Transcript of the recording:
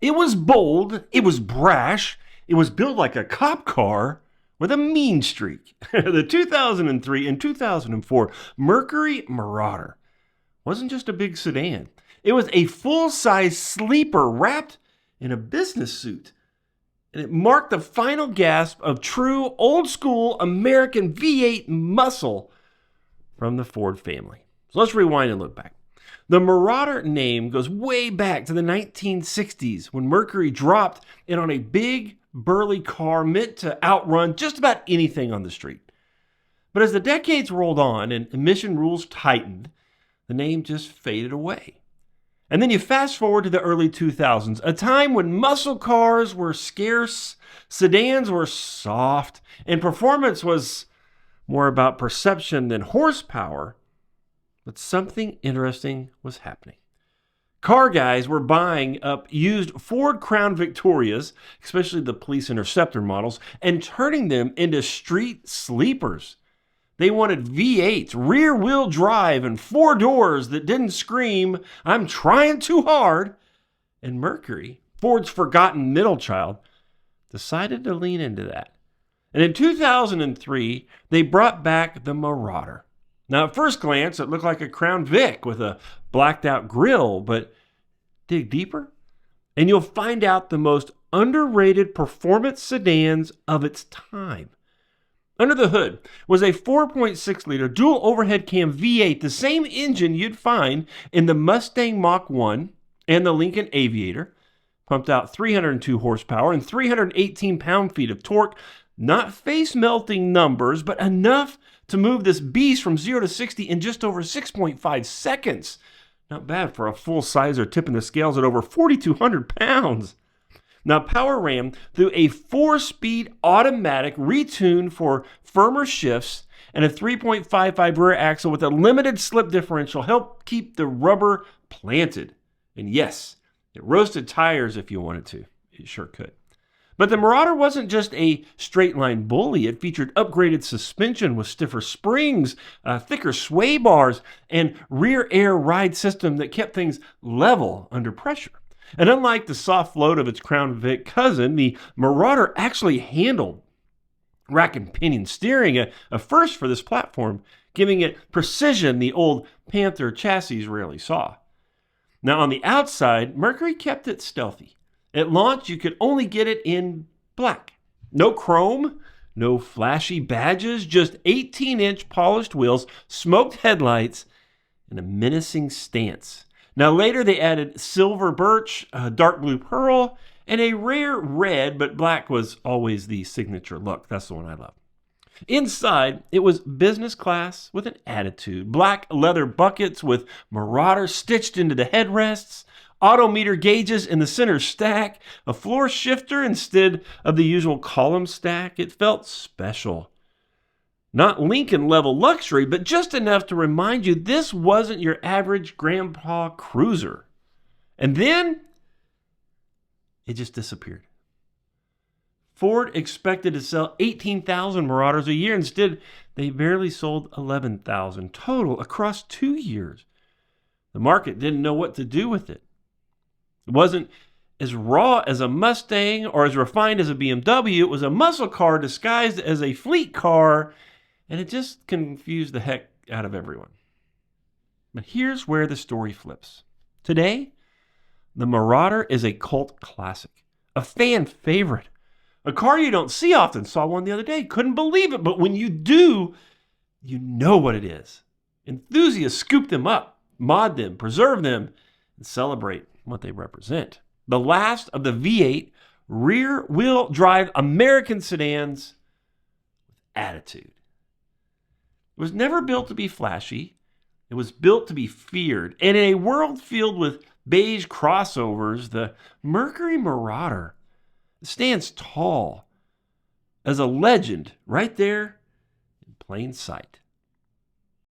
It was bold, it was brash, it was built like a cop car with a mean streak. The 2003 and 2004 Mercury Marauder wasn't just a big sedan. It was a full-size sleeper wrapped in a business suit. And it marked the final gasp of true old-school American V8 muscle from the Ford family. So let's rewind and look back. The Marauder name goes way back to the 1960s when Mercury dropped in on a big, burly car meant to outrun just about anything on the street. But as the decades rolled on and emission rules tightened, the name just faded away. And then you fast forward to the early 2000s, a time when muscle cars were scarce, sedans were soft, and performance was more about perception than horsepower. But something interesting was happening. Car guys were buying up used Ford Crown Victorias, especially the Police Interceptor models, and turning them into street sleepers. They wanted V8s, rear-wheel drive, and 4 doors that didn't scream, "I'm trying too hard." And Mercury, Ford's forgotten middle child, decided to lean into that. And in 2003, they brought back the Marauder. Now, at first glance, it looked like a Crown Vic with a blacked-out grille, but dig deeper, and you'll find out the most underrated performance sedans of its time. Under the hood was a 4.6-liter dual overhead cam V8, the same engine you'd find in the Mustang Mach 1 and the Lincoln Aviator. Pumped out 302 horsepower and 318 pound-feet of torque. Not face-melting numbers, but enough to move this beast from 0 to 60 in just over 6.5 seconds. Not bad for a full-sizer tipping the scales at over 4,200 pounds. Now, power ran through a 4-speed automatic retuned for firmer shifts, and a 3.55 rear axle with a limited slip differential helped keep the rubber planted. And yes, it roasted tires if you wanted to. It sure could. But the Marauder wasn't just a straight-line bully. It featured upgraded suspension with stiffer springs, thicker sway bars, and rear air ride system that kept things level under pressure. And unlike the soft float of its Crown Vic cousin, the Marauder actually handled rack and pinion steering, a first for this platform, giving it precision the old Panther chassis rarely saw. Now, on the outside, Mercury kept it stealthy. At launch, you could only get it in black. No chrome, no flashy badges, just 18-inch polished wheels, smoked headlights, and a menacing stance. Now, later they added silver birch, dark blue pearl, and a rare red, but black was always the signature look. That's the one I love. Inside, it was business class with an attitude. Black leather buckets with Marauder stitched into the headrests, autometer gauges in the center stack, a floor shifter instead of the usual column stack. It felt special. Not Lincoln-level luxury, but just enough to remind you this wasn't your average grandpa cruiser. And then, it just disappeared. Ford expected to sell 18,000 Marauders a year. Instead, they barely sold 11,000 total across 2 years. The market didn't know what to do with it. It wasn't as raw as a Mustang or as refined as a BMW. It was a muscle car disguised as a fleet car, and it just confused the heck out of everyone. But here's where the story flips. Today, the Marauder is a cult classic, a fan favorite, a car you don't see often. Saw one the other day, couldn't believe it, but when you do, you know what it is. Enthusiasts scoop them up, mod them, preserve them, and celebrate what they represent. The last of the V8 rear-wheel drive American sedans with attitude. It was never built to be flashy. It was built to be feared. And in a world filled with beige crossovers, the Mercury Marauder stands tall as a legend right there in plain sight.